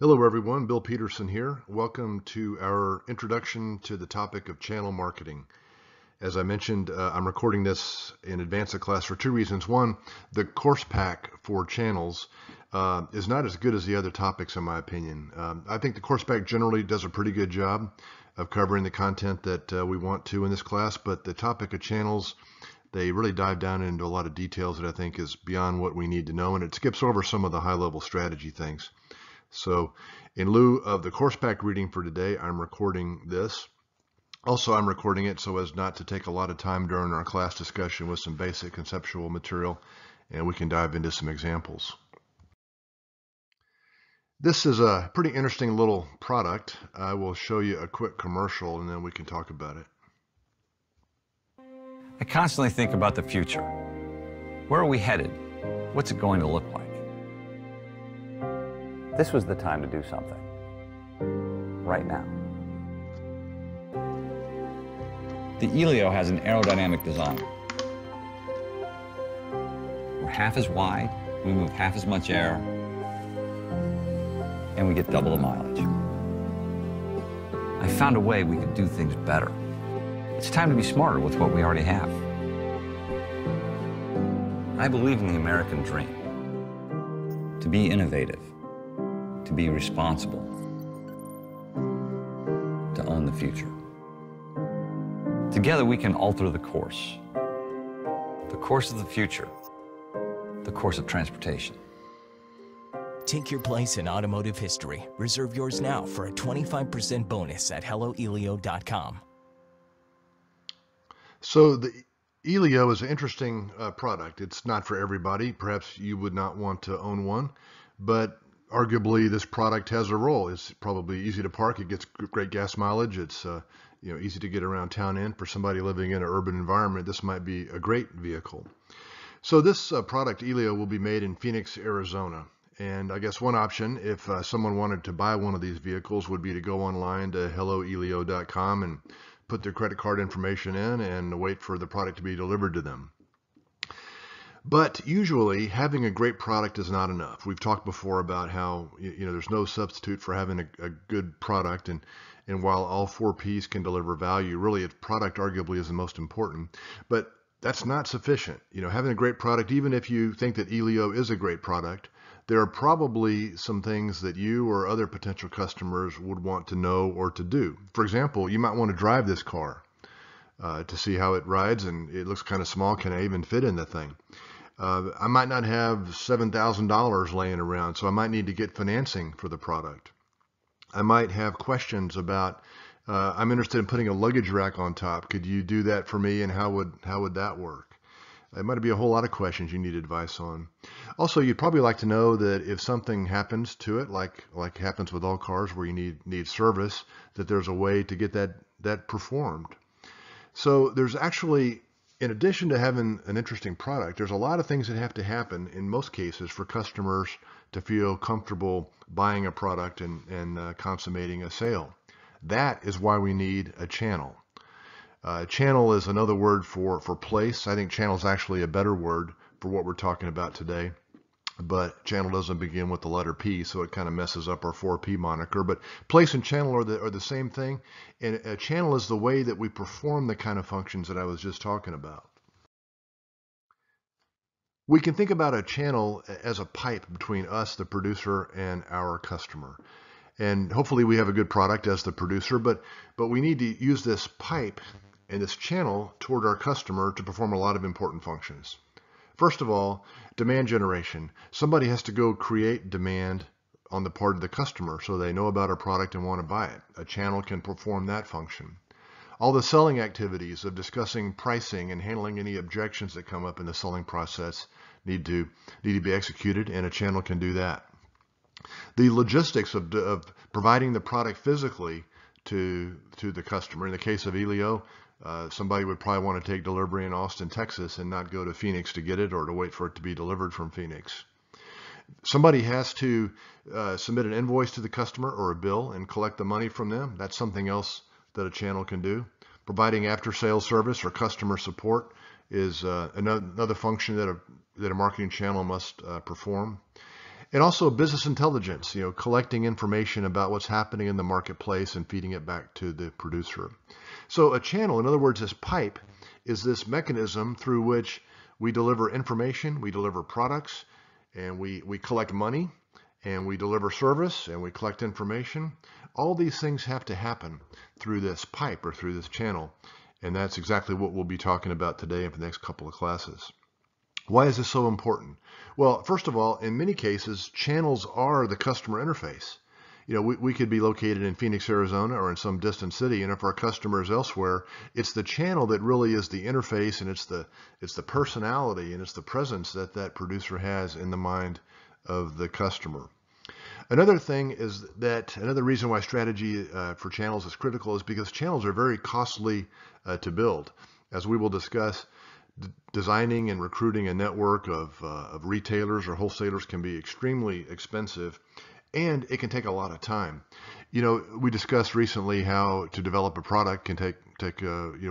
Hello everyone, Bill Peterson here. Welcome to our introduction to the topic of channel marketing. As I mentioned, I'm recording this in advance of class for two reasons. One, the course pack for channels is not as good as the other topics in my opinion. I think the course pack generally does a pretty good job of covering the content that we want to in this class, but the topic of channels, they really dive down into a lot of details that I think is beyond what we need to know, and it skips over some of the high-level strategy things. So in lieu of the course pack reading for today, I'm recording this. Also, I'm recording it so as not to take a lot of time during our class discussion with some basic conceptual material, and we can dive into some examples. This is a pretty interesting little product. I will show you a quick commercial and then we can talk about it. I constantly think about the future. Where are we headed? What's it going to look like? This was the time to do something. Right now. The Elio has an aerodynamic design. We're half as wide, we move half as much air, and we get double the mileage. I found a way we could do things better. It's time to be smarter with what we already have. I believe in the American dream. To be innovative. To be responsible, to own the future. Together we can alter the course of the future, the course of transportation. Take your place in automotive history. Reserve yours now for a 25% bonus at helloelio.com. So the Elio is an interesting product. It's not for everybody. Perhaps you would not want to own one, but arguably this product has a role. It's probably easy to park. It gets great gas mileage. It's easy to get around town in. For somebody living in an urban environment, this might be a great vehicle. So this product, Elio, will be made in Phoenix, Arizona. And I guess one option, if someone wanted to buy one of these vehicles, would be to go online to helloelio.com and put their credit card information in and wait for the product to be delivered to them. But usually having a great product is not enough. We've talked before about how there's no substitute for having a good product, and while all 4 P's can deliver value, really its product arguably is the most important. But that's not sufficient. Having a great product, even if you think that Elio is a great product, there are probably some things that you or other potential customers would want to know or to do. For example, you might want to drive this car to see how it rides, and it looks kind of small. Can I even fit in the thing? I might not have $7,000 laying around, so I might need to get financing for the product. I might have questions about, I'm interested in putting a luggage rack on top. Could you do that for me, and how would that work? It might be a whole lot of questions you need advice on. Also, you'd probably like to know that if something happens to it, like happens with all cars where you need service, that there's a way to get that performed. So there's actually, in addition to having an interesting product, there's a lot of things that have to happen in most cases for customers to feel comfortable buying a product and consummating a sale. That is why we need a channel. Channel is another word for place. I think channel is actually a better word for what we're talking about today. But channel doesn't begin with the letter P, so it kind of messes up our 4P moniker. But place and channel are the same thing. And a channel is the way that we perform the kind of functions that I was just talking about. We can think about a channel as a pipe between us, the producer, and our customer. And hopefully we have a good product as the producer, but we need to use this pipe and this channel toward our customer to perform a lot of important functions. First of all, demand generation. Somebody has to go create demand on the part of the customer so they know about our product and want to buy it. A channel can perform that function. All the selling activities of discussing pricing and handling any objections that come up in the selling process need to be executed, and a channel can do that. The logistics of providing the product physically to the customer. In the case of Elio, somebody would probably want to take delivery in Austin, Texas, and not go to Phoenix to get it or to wait for it to be delivered from Phoenix. Somebody has to submit an invoice to the customer or a bill and collect the money from them. That's something else that a channel can do. Providing after-sales service or customer support is another function that a marketing channel must perform. And also business intelligence, collecting information about what's happening in the marketplace and feeding it back to the producer. So a channel, in other words, this pipe, is this mechanism through which we deliver information, we deliver products, and we collect money, and we deliver service, and we collect information. All these things have to happen through this pipe or through this channel. And that's exactly what we'll be talking about today and for the next couple of classes. Why is this so important? Well, first of all, in many cases, channels are the customer interface. We could be located in Phoenix, Arizona, or in some distant city, and if our customer is elsewhere, it's the channel that really is the interface, and it's the personality and it's the presence that producer has in the mind of the customer. Another thing is that another reason why strategy for channels is critical is because channels are very costly to build. As we will discuss, designing and recruiting a network of retailers or wholesalers can be extremely expensive, and it can take a lot of time. We discussed recently how to develop a product can take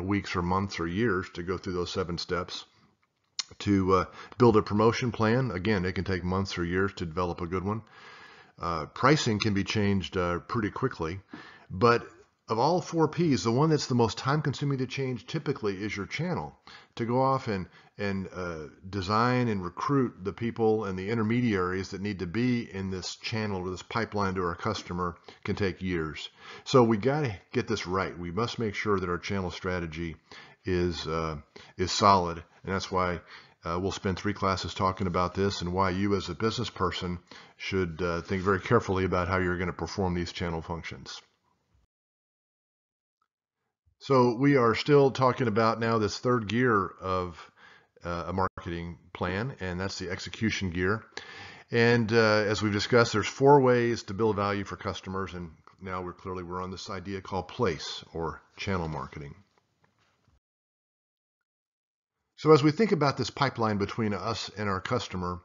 weeks or months or years to go through those 7 steps. To build a promotion plan, again, it can take months or years to develop a good one. Pricing can be changed pretty quickly, but of all 4 Ps, the one that's the most time-consuming to change typically is your channel. To go off and design and recruit the people and the intermediaries that need to be in this channel or this pipeline to our customer can take years. So we got to get this right. We must make sure that our channel strategy is solid, and that's why we'll spend 3 classes talking about this and why you as a business person should think very carefully about how you're going to perform these channel functions. So we are still talking about now this 3rd gear of a marketing plan, and that's the execution gear. And as we've discussed, there's 4 ways to build value for customers, and now we're on this idea called place or channel marketing. So as we think about this pipeline between us and our customer,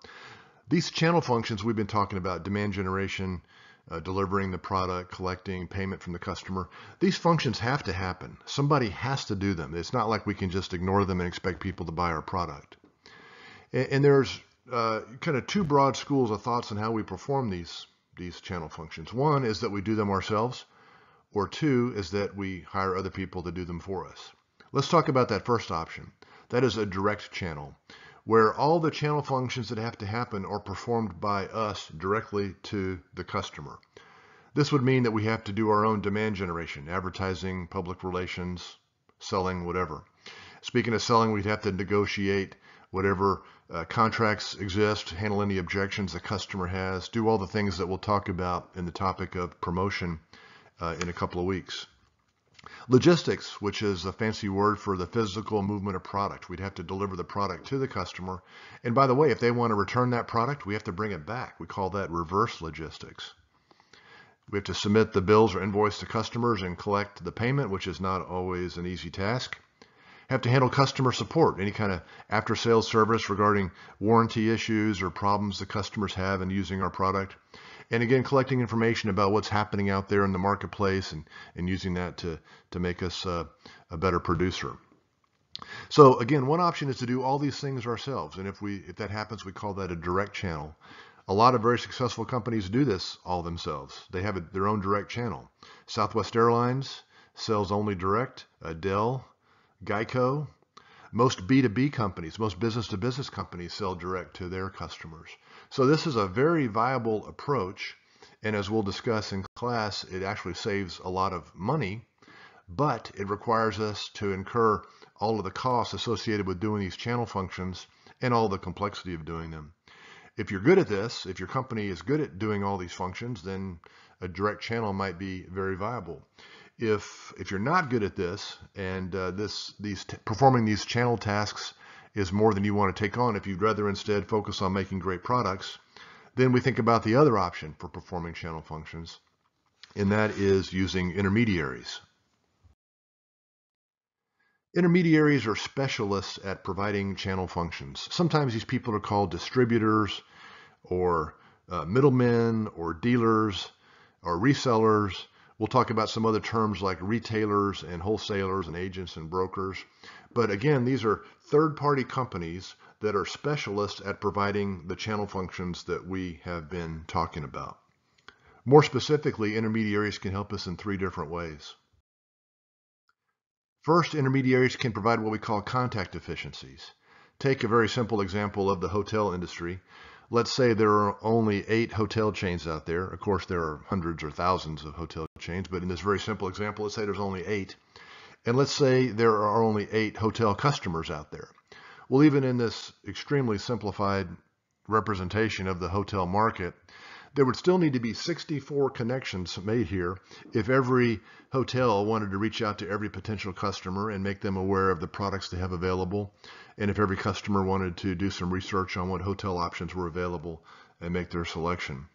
these channel functions we've been talking about, demand generation, delivering the product, collecting payment from the customer, these functions have to happen. Somebody has to do them. It's not like we can just ignore them and expect people to buy our product. And there's kind of 2 broad schools of thoughts on how we perform these channel functions. One is that we do them ourselves, or 2 is that we hire other people to do them for us. Let's talk about that first option. That is a direct channel, where all the channel functions that have to happen are performed by us directly to the customer. This would mean that we have to do our own demand generation, advertising, public relations, selling, whatever. Speaking of selling, we'd have to negotiate whatever contracts exist, handle any objections the customer has, do all the things that we'll talk about in the topic of promotion in a couple of weeks. Logistics, which is a fancy word for the physical movement of product. We'd have to deliver the product to the customer. And by the way, if they want to return that product, we have to bring it back. We call that reverse logistics. We have to submit the bills or invoice to customers and collect the payment, which is not always an easy task. Have to handle customer support, any kind of after-sales service regarding warranty issues or problems the customers have in using our product. And again, collecting information about what's happening out there in the marketplace and using that to make us a better producer. So again, one option is to do all these things ourselves. And if that happens, we call that a direct channel. A lot of very successful companies do this all themselves. They have their own direct channel. Southwest Airlines sells only direct, Dell, Geico. Most B2B companies, most business-to-business companies sell direct to their customers. So this is a very viable approach, and as we'll discuss in class, it actually saves a lot of money, but it requires us to incur all of the costs associated with doing these channel functions and all the complexity of doing them. If you're good at this, if your company is good at doing all these functions, then a direct channel might be very viable. If you're not good at this, and performing these channel tasks is more than you want to take on, if you'd rather instead focus on making great products, then we think about the other option for performing channel functions, and that is using intermediaries. Intermediaries are specialists at providing channel functions. Sometimes these people are called distributors or middlemen or dealers or resellers. We'll talk about some other terms like retailers and wholesalers and agents and brokers. But again, these are third-party companies that are specialists at providing the channel functions that we have been talking about. More specifically, intermediaries can help us in 3 different ways. First, intermediaries can provide what we call contact efficiencies. Take a very simple example of the hotel industry. Let's say there are only 8 hotel chains out there. Of course, there are hundreds or thousands of hotel chains, but in this very simple example, let's say there's only 8. And let's say there are only 8 hotel customers out there. Well, even in this extremely simplified representation of the hotel market, there would still need to be 64 connections made here if every hotel wanted to reach out to every potential customer and make them aware of the products they have available, and if every customer wanted to do some research on what hotel options were available and make their selection.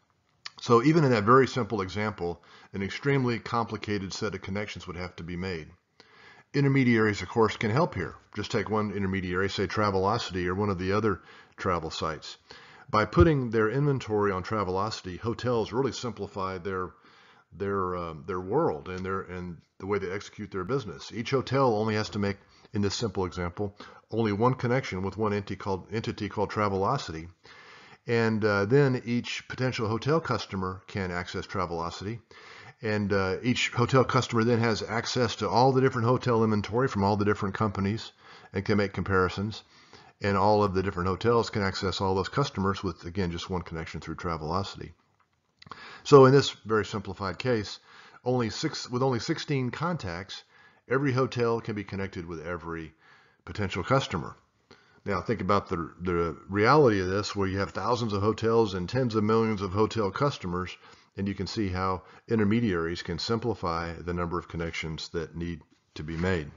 So even in that very simple example, an extremely complicated set of connections would have to be made. Intermediaries, of course, can help here. Just take one intermediary, say Travelocity or one of the other travel sites. By putting their inventory on Travelocity, hotels really simplify their world and the way they execute their business. Each hotel only has to make, in this simple example, only one connection with one entity called Travelocity, and then each potential hotel customer can access Travelocity, and each hotel customer then has access to all the different hotel inventory from all the different companies and can make comparisons. And all of the different hotels can access all those customers with, again, just one connection through Travelocity. So in this very simplified case, with only 16 contacts, every hotel can be connected with every potential customer. Now think about the reality of this, where you have thousands of hotels and tens of millions of hotel customers, and you can see how intermediaries can simplify the number of connections that need to be made.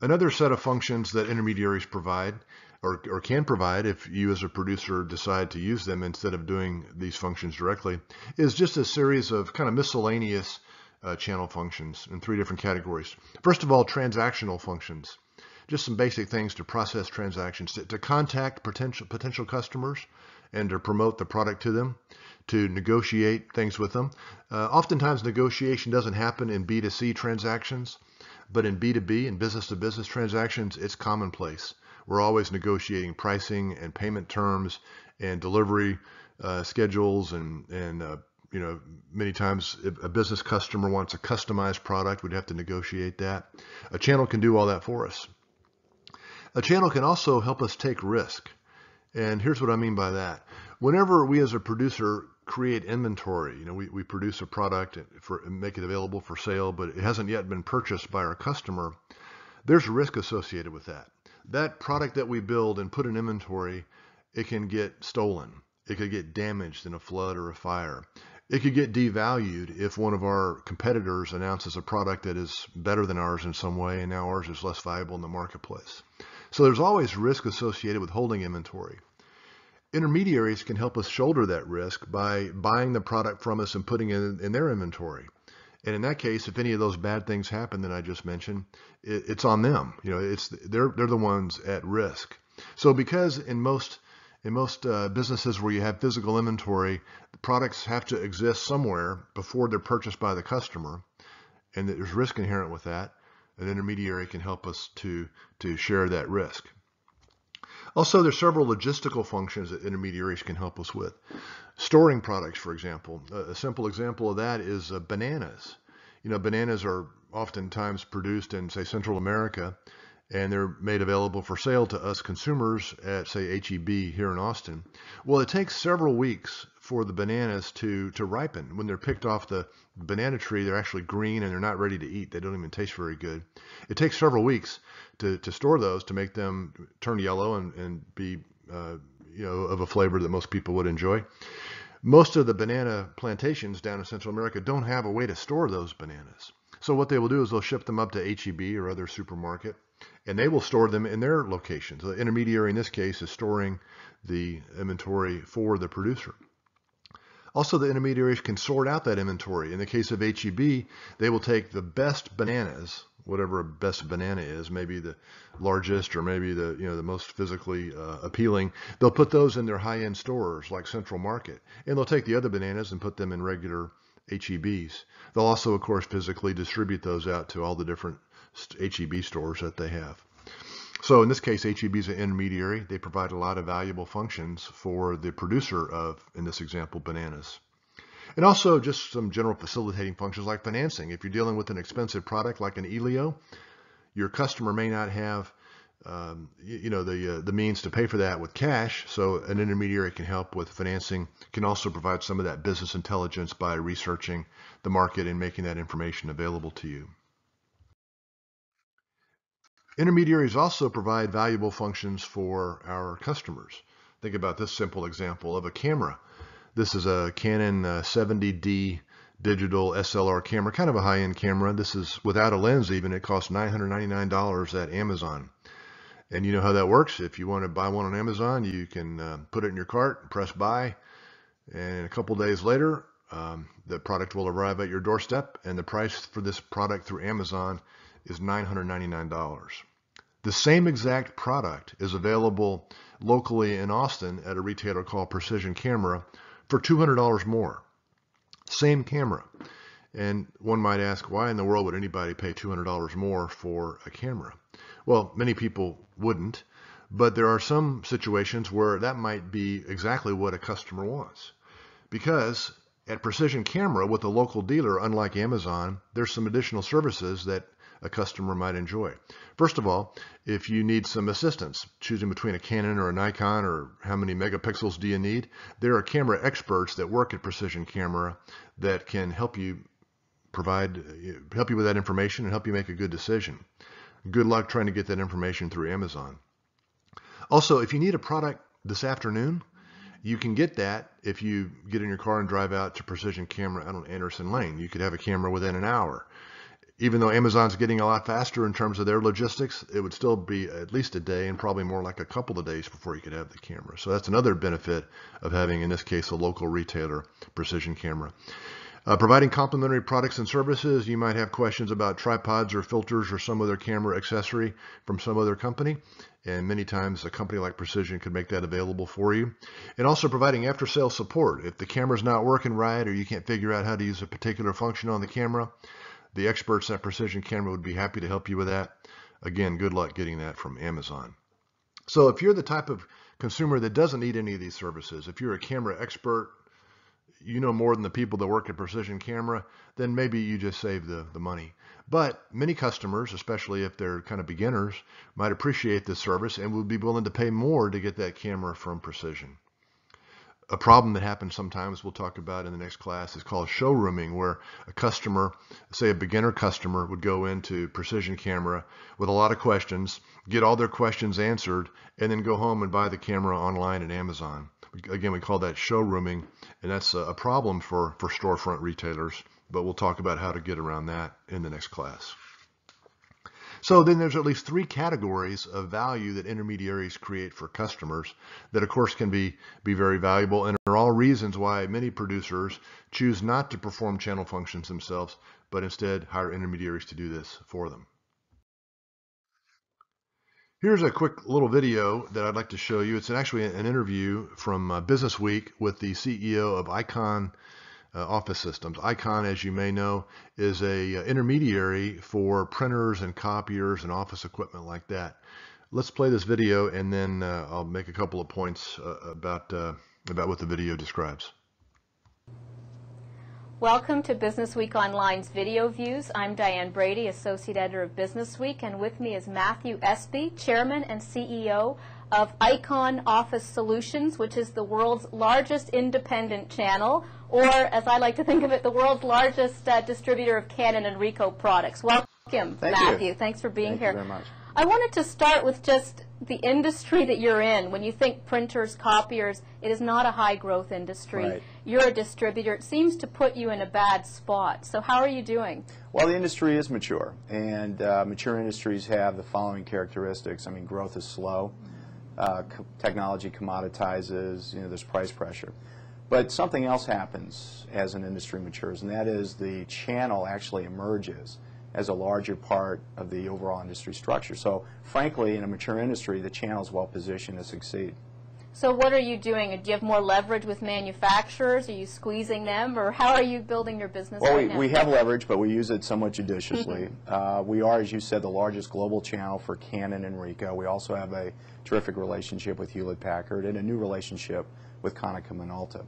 Another set of functions that intermediaries provide, or can provide if you as a producer decide to use them instead of doing these functions directly, is just a series of kind of miscellaneous channel functions in 3 different categories. First of all, transactional functions. Just some basic things to process transactions, to contact potential customers and to promote the product to them, to negotiate things with them. Oftentimes negotiation doesn't happen in B2C transactions, but in B2B and business-to-business transactions, it's commonplace. We're always negotiating pricing and payment terms and delivery schedules, and many times if a business customer wants a customized product, we'd have to negotiate that. A channel can do all that for us. A channel can also help us take risk. And here's what I mean by that. Whenever we as a producer create inventory, we produce a product and make it available for sale, but it hasn't yet been purchased by our customer, there's risk associated with that. That product that we build and put in inventory, it can get stolen. It could get damaged in a flood or a fire. It could get devalued if one of our competitors announces a product that is better than ours in some way, and now ours is less valuable in the marketplace. So there's always risk associated with holding inventory. Intermediaries can help us shoulder that risk by buying the product from us and putting it in their inventory. And in that case, if any of those bad things happen that I just mentioned, it's on them. They're the ones at risk. So because in most businesses where you have physical inventory, the products have to exist somewhere before they're purchased by the customer, and there's risk inherent with that. An intermediary can help us to share that risk. Also, there's several logistical functions that intermediaries can help us with. Storing products, for example. A simple example of that is bananas. Bananas are oftentimes produced in, say, Central America, and they're made available for sale to us consumers at, say, H-E-B here in Austin. Well, it takes several weeks for the bananas to ripen. When they're picked off the banana tree, they're actually green and they're not ready to eat. They don't even taste very good. It takes several weeks to store those to make them turn yellow and be of a flavor that most people would enjoy. Most of the banana plantations down in Central America don't have a way to store those bananas. So what they will do is they'll ship them up to H-E-B or other supermarket, and they will store them in their locations. The intermediary in this case is storing the inventory for the producer. Also, the intermediaries can sort out that inventory. In the case of H-E-B, they will take the best bananas, whatever a best banana is, maybe the largest or maybe the most physically appealing. They'll put those in their high-end stores like Central Market, and they'll take the other bananas and put them in regular H-E-Bs. They'll also, of course, physically distribute those out to all the different H-E-B stores that they have. So in this case, HEB is an intermediary. They provide a lot of valuable functions for the producer of, in this example, bananas. And also just some general facilitating functions like financing. If you're dealing with an expensive product like an Elio, your customer may not have the means to pay for that with cash, so an intermediary can help with financing, can also provide some of that business intelligence by researching the market and making that information available to you. Intermediaries also provide valuable functions for our customers. Think about this simple example of a camera. This is a Canon 70D digital SLR camera, kind of a high-end camera. This is without a lens even. It costs $999 at Amazon. And you know how that works. If you want to buy one on Amazon, you can put it in your cart, press buy, and a couple days later, the product will arrive at your doorstep, and the price for this product through Amazon is $999. The same exact product is available locally in Austin at a retailer called Precision Camera for $200 more. Same camera. And one might ask, why in the world would anybody pay $200 more for a camera? Well, many people wouldn't, but there are some situations where that might be exactly what a customer wants. Because at Precision Camera with a local dealer, unlike Amazon, there's some additional services that a customer might enjoy. First of all, if you need some assistance choosing between a Canon or a Nikon or how many megapixels do you need, there are camera experts that work at Precision Camera that can help you with that information and help you make a good decision. Good luck trying to get that information through Amazon. Also, if you need a product this afternoon, you can get that if you get in your car and drive out to Precision Camera out on Anderson Lane. You could have a camera within an hour. Even though Amazon's getting a lot faster in terms of their logistics, it would still be at least a day and probably more like a couple of days before you could have the camera. So that's another benefit of having, in this case, a local retailer, Precision Camera. Providing complementary products and services. You might have questions about tripods or filters or some other camera accessory from some other company. And many times a company like Precision could make that available for you. And also providing after-sales support. If the camera's not working right or you can't figure out how to use a particular function on the camera, the experts at Precision Camera would be happy to help you with that. Again, good luck getting that from Amazon. So if you're the type of consumer that doesn't need any of these services, if you're a camera expert, you know more than the people that work at Precision Camera, then maybe you just save the money. But many customers, especially if they're kind of beginners, might appreciate this service and would be willing to pay more to get that camera from Precision. A problem that happens sometimes, we'll talk about in the next class, is called showrooming, where a customer, say a beginner customer, would go into Precision Camera with a lot of questions, get all their questions answered, and then go home and buy the camera online at Amazon. Again, we call that showrooming, and that's a problem for storefront retailers, but we'll talk about how to get around that in the next class. So then there's at least three categories of value that intermediaries create for customers that, of course, can be very valuable and are all reasons why many producers choose not to perform channel functions themselves, but instead hire intermediaries to do this for them. Here's a quick little video that I'd like to show you. It's actually an interview from Business Week with the CEO of Icon Office Systems. Icon, as you may know, is a intermediary for printers and copiers and office equipment like that. Let's play this video and then I'll make a couple of points about what the video describes. Welcome to Business Week Online's Video Views. I'm Diane Brady, Associate Editor of Business Week, and with me is Matthew Espy, Chairman and CEO of Icon Office Solutions, which is the world's largest independent channel, or as I like to think of it, the world's largest distributor of Canon and Ricoh products. Welcome, Matthew. Thanks for being here. Thank you very much. I wanted to start with just the industry that you're in. When you think printers, copiers, it is not a high-growth industry. Right. You're a distributor. It seems to put you in a bad spot. So how are you doing? Well, the industry is mature, and mature industries have the following characteristics. I mean, growth is slow. Technology commoditizes. You know, there's price pressure. But something else happens as an industry matures, and that is the channel actually emerges as a larger part of the overall industry structure. So, frankly, in a mature industry, the channel is well positioned to succeed. So what are you doing? Do you have more leverage with manufacturers? Are you squeezing them, or how are you building your business right now? We have leverage, but we use it somewhat judiciously. We are, as you said, the largest global channel for Canon and Ricoh. We also have a terrific relationship with Hewlett-Packard and a new relationship with Konica Minolta.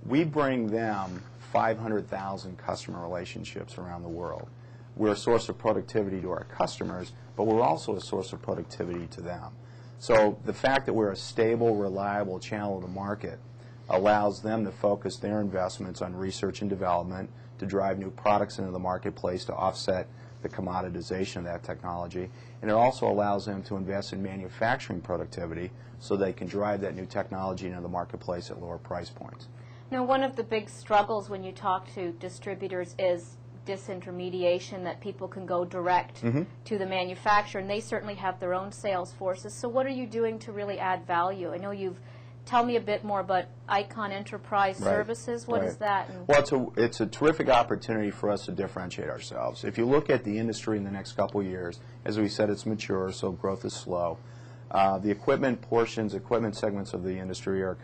We bring them 500,000 customer relationships around the world. We're a source of productivity to our customers, but we're also a source of productivity to them. So the fact that we're a stable, reliable channel to market allows them to focus their investments on research and development to drive new products into the marketplace to offset the commoditization of that technology. And it also allows them to invest in manufacturing productivity so they can drive that new technology into the marketplace at lower price points. Now, one of the big struggles when you talk to distributors is disintermediation, that people can go direct to the manufacturer, and they certainly have their own sales forces. So what are you doing to really add value? I know tell me a bit more about Icon Enterprise Services. What is that? Well, it's a terrific opportunity for us to differentiate ourselves. If you look at the industry in the next couple of years, as we said, it's mature, so growth is slow. The equipment segments of the industry are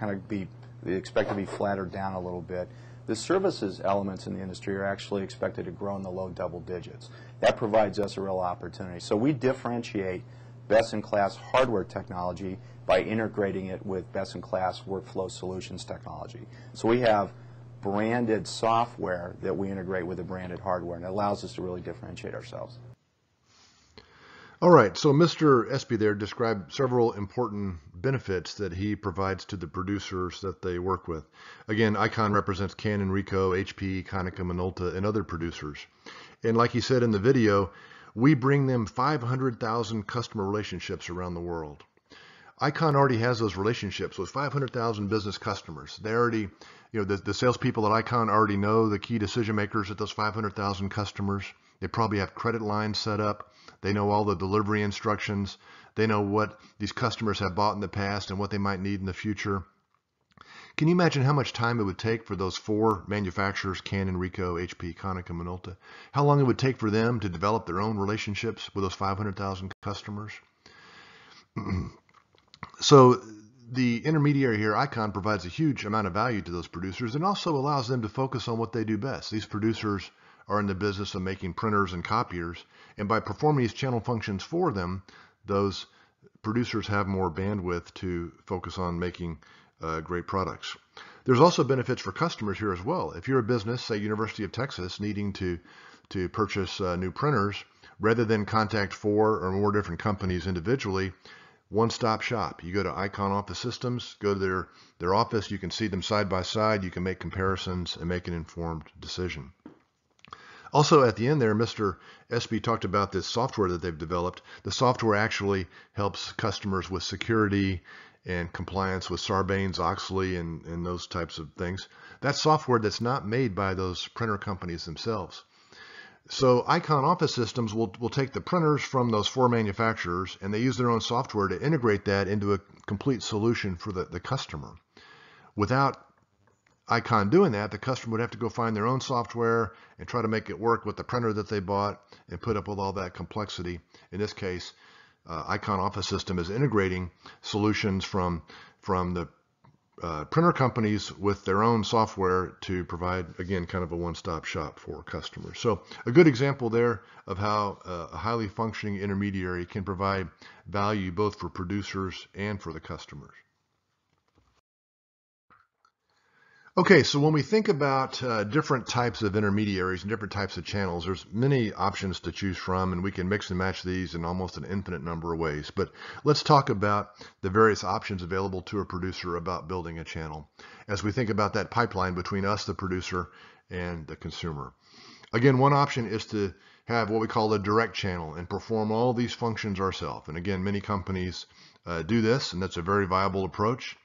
they expect to be flattered down a little bit. The services elements in the industry are actually expected to grow in the low double digits. That provides us a real opportunity. So we differentiate best-in-class hardware technology by integrating it with best-in-class workflow solutions technology. So we have branded software that we integrate with the branded hardware, and it allows us to really differentiate ourselves. All right, so Mr. Espy there described several important benefits that he provides to the producers that they work with. Again, Icon represents Canon, Ricoh, HP, Konica Minolta, and other producers. And like he said in the video, we bring them 500,000 customer relationships around the world. Icon already has those relationships with 500,000 business customers. They already, the salespeople at Icon already know the key decision makers at those 500,000 customers. They probably have credit lines set up. They know all the delivery instructions. They know what these customers have bought in the past and what they might need in the future. Can you imagine how much time it would take for those four manufacturers, Canon, Ricoh, HP, Konica, Minolta? How long it would take for them to develop their own relationships with those 500,000 customers? So the intermediary here, Icon, provides a huge amount of value to those producers and also allows them to focus on what they do best. These producers are in the business of making printers and copiers, and by performing these channel functions for them, those producers have more bandwidth to focus on making great products. There's also benefits for customers here as well. If you're a business, say University of Texas, needing to purchase new printers, rather than contact 4 or more different companies individually, one-stop shop. You go to Icon Office Systems, go to their office, you can see them side by side, you can make comparisons and make an informed decision. Also at the end there, Mr. Espy talked about this software that they've developed. The software actually helps customers with security and compliance with Sarbanes-Oxley and those types of things. That's software that's not made by those printer companies themselves. So Icon Office Systems will take the printers from those 4 manufacturers, and they use their own software to integrate that into a complete solution for the customer. Without Icon doing that, the customer would have to go find their own software and try to make it work with the printer that they bought and put up with all that complexity. In this case, Icon Office System is integrating solutions from the printer companies with their own software to provide, again, kind of a one-stop shop for customers. So a good example there of how a highly functioning intermediary can provide value both for producers and for the customers. Okay, so when we think about different types of intermediaries and different types of channels, there's many options to choose from, and we can mix and match these in almost an infinite number of ways. But let's talk about the various options available to a producer about building a channel as we think about that pipeline between us, the producer, and the consumer. Again, one option is to have what we call a direct channel and perform all these functions ourselves. And again, many companies do this, and that's a very viable approach.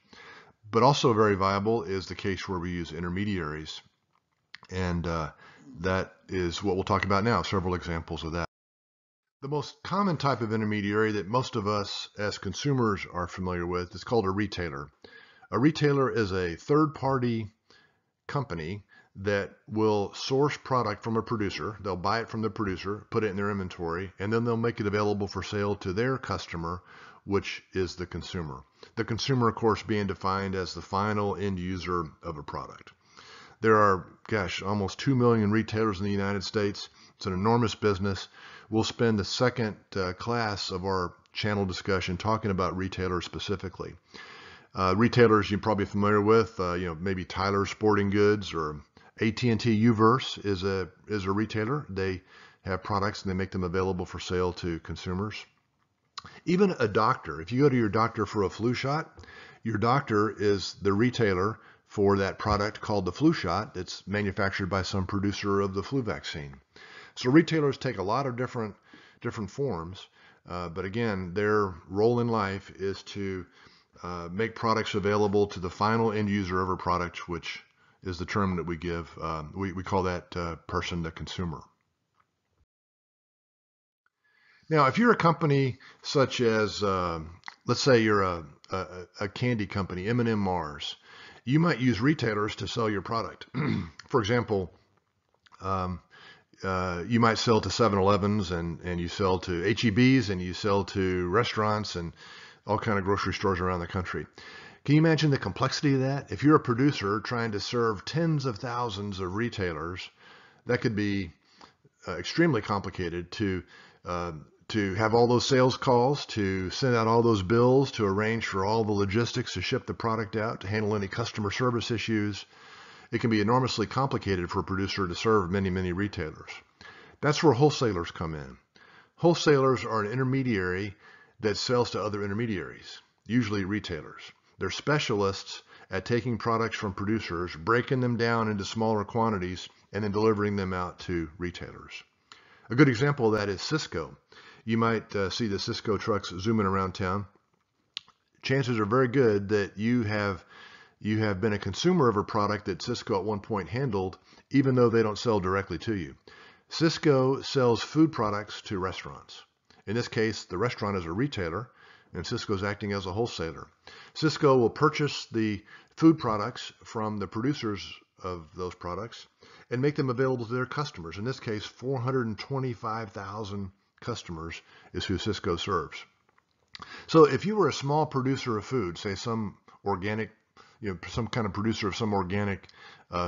But also very viable is the case where we use intermediaries. And that is what we'll talk about now, several examples of that. The most common type of intermediary that most of us as consumers are familiar with is called a retailer. A retailer is a third-party company that will source product from a producer. They'll buy it from the producer, put it in their inventory, and then they'll make it available for sale to their customer, which is the consumer. The consumer, of course, being defined as the final end user of a product. There are, gosh, almost 2 million retailers in the United States. It's an enormous business. We'll spend the second class of our channel discussion talking about retailers specifically. Retailers you're probably familiar with, maybe Tyler Sporting Goods or AT&T U-verse is a retailer. They have products and they make them available for sale to consumers. Even a doctor, if you go to your doctor for a flu shot, your doctor is the retailer for that product called the flu shot that's manufactured by some producer of the flu vaccine. So retailers take a lot of different forms, but again, their role in life is to make products available to the final end user of a product, which is the term that we give. We call that person the consumer. Now, if you're a company such as, let's say you're a candy company, M&M Mars, you might use retailers to sell your product. For example, you might sell to 7-Elevens and you sell to H-E-B's and you sell to restaurants and all kind of grocery stores around the country. Can you imagine the complexity of that? If you're a producer trying to serve tens of thousands of retailers, that could be extremely complicated to have all those sales calls, to send out all those bills, to arrange for all the logistics to ship the product out, to handle any customer service issues. It can be enormously complicated for a producer to serve many, many retailers. That's where wholesalers come in. Wholesalers are an intermediary that sells to other intermediaries, usually retailers. They're specialists at taking products from producers, breaking them down into smaller quantities, and then delivering them out to retailers. A good example of that is Cisco. You might see the Cisco trucks zooming around town. Chances are very good that you have been a consumer of a product that Cisco at one point handled, even though they don't sell directly to you. Cisco sells food products to restaurants. In this case, the restaurant is a retailer, and Cisco is acting as a wholesaler. Cisco will purchase the food products from the producers of those products and make them available to their customers. In this case, 425,000 customers is who Cisco serves. So if you were a small producer of food, say some organic, some kind of producer of some organic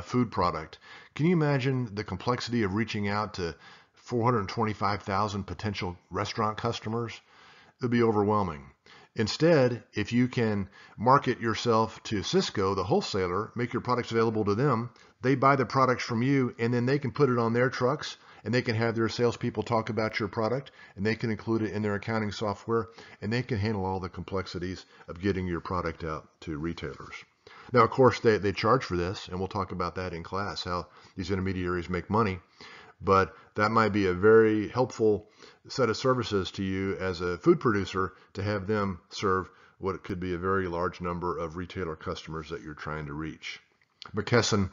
food product, can you imagine the complexity of reaching out to 425,000 potential restaurant customers? It would be overwhelming. Instead, if you can market yourself to Cisco, the wholesaler, make your products available to them, they buy the products from you, and then they can put it on their trucks, and they can have their salespeople talk about your product, and they can include it in their accounting software, and they can handle all the complexities of getting your product out to retailers. Now, of course, they charge for this, and we'll talk about that in class, how these intermediaries make money, but that might be a very helpful set of services to you as a food producer to have them serve what could be a very large number of retailer customers that you're trying to reach. McKesson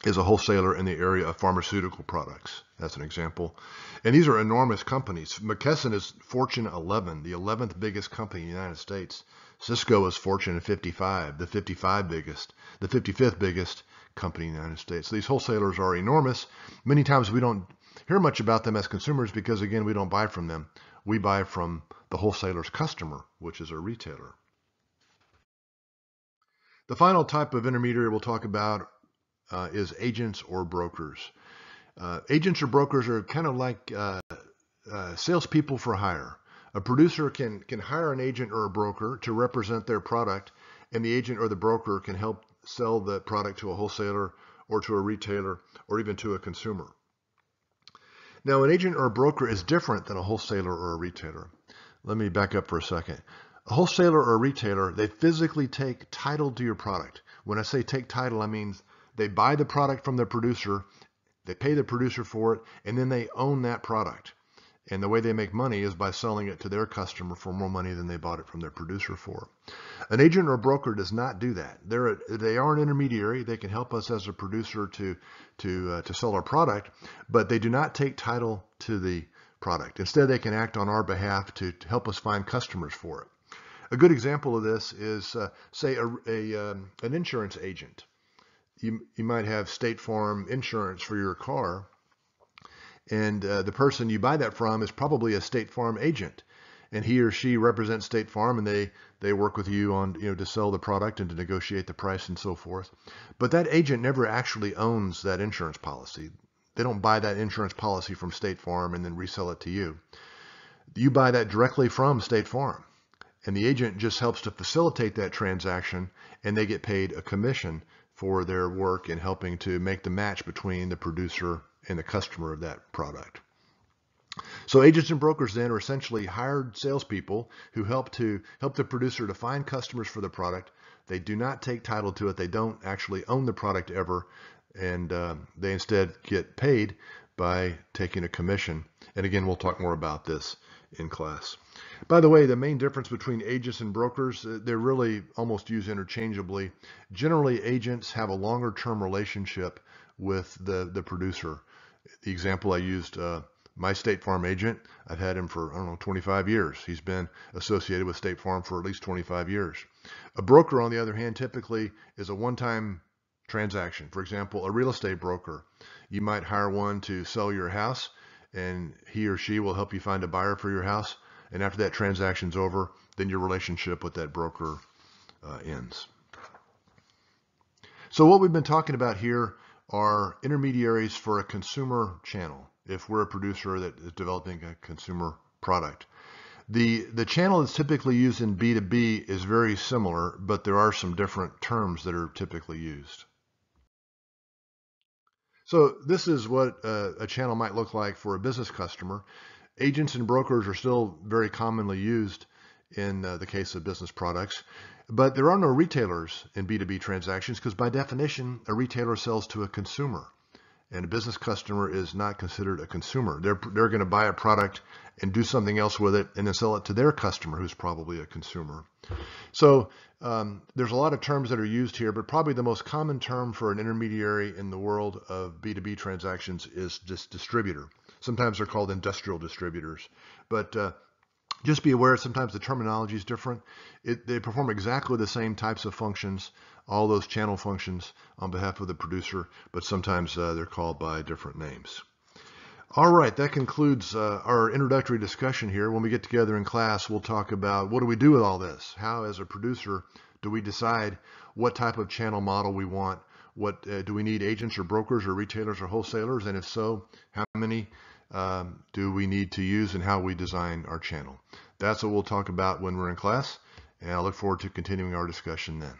is a wholesaler in the area of pharmaceutical products, as an example. And these are enormous companies. McKesson is Fortune 11, the 11th biggest company in the United States. Cisco is Fortune 55, the 55th biggest company in the United States. So these wholesalers are enormous. Many times we don't hear much about them as consumers because, again, we don't buy from them. We buy from the wholesaler's customer, which is a retailer. The final type of intermediary we'll talk about is agents or brokers. Agents or brokers are kind of like salespeople for hire. A producer can hire an agent or a broker to represent their product, and the agent or the broker can help sell the product to a wholesaler or to a retailer or even to a consumer. Now, an agent or a broker is different than a wholesaler or a retailer. Let me back up for a second. A wholesaler or a retailer, they physically take title to your product. When I say take title, I mean they buy the product from the producer, they pay the producer for it, and then they own that product. And the way they make money is by selling it to their customer for more money than they bought it from their producer for. An agent or a broker does not do that. They are an intermediary. They can help us as a producer to sell our product, but they do not take title to the product. Instead, they can act on our behalf to help us find customers for it. A good example of this is, say, an insurance agent. You might have State Farm insurance for your car, and the person you buy that from is probably a State Farm agent. and he or she represents State Farm, and they work with you on, to sell the product and to negotiate the price and so forth. But that agent never actually owns that insurance policy. They don't buy that insurance policy from State Farm and then resell it to you. You buy that directly from State Farm, and the agent just helps to facilitate that transaction, and they get paid a commission for their work in helping to make the match between the producer and the customer of that product. So agents and brokers then are essentially hired salespeople who help the producer to find customers for the product. They do not take title to it. They don't actually own the product ever, and they instead get paid by taking a commission. And again, we'll talk more about this in class. By the way, the main difference between agents and brokers, they're really almost used interchangeably. Generally, agents have a longer-term relationship with the producer. The example I used, my State Farm agent, I've had him for, 25 years. He's been associated with State Farm for at least 25 years. A broker, on the other hand, typically is a one-time transaction. For example, a real estate broker. You might hire one to sell your house, and he or she will help you find a buyer for your house. And after that transaction's over, then your relationship with that broker ends. So what we've been talking about here are intermediaries for a consumer channel, if we're a producer that is developing a consumer product. The channel that's typically used in B2B is very similar, but there are some different terms that are typically used. So this is what a channel might look like for a business customer. Agents and brokers are still very commonly used in the case of business products, but there are no retailers in B2B transactions because by definition, a retailer sells to a consumer, and a business customer is not considered a consumer. They're going to buy a product and do something else with it and then sell it to their customer, who's probably a consumer. So there's a lot of terms that are used here, but probably the most common term for an intermediary in the world of B2B transactions is just distributor. Sometimes they're called industrial distributors, but just be aware sometimes the terminology is different. They perform exactly the same types of functions, all those channel functions on behalf of the producer, but sometimes they're called by different names. All right, that concludes our introductory discussion here. When we get together in class, we'll talk about what do we do with all this? How, as a producer, do we decide what type of channel model we want? What do we need agents or brokers or retailers or wholesalers? And if so, how many do we need to use and how we design our channel? That's what we'll talk about when we're in class, and I look forward to continuing our discussion then.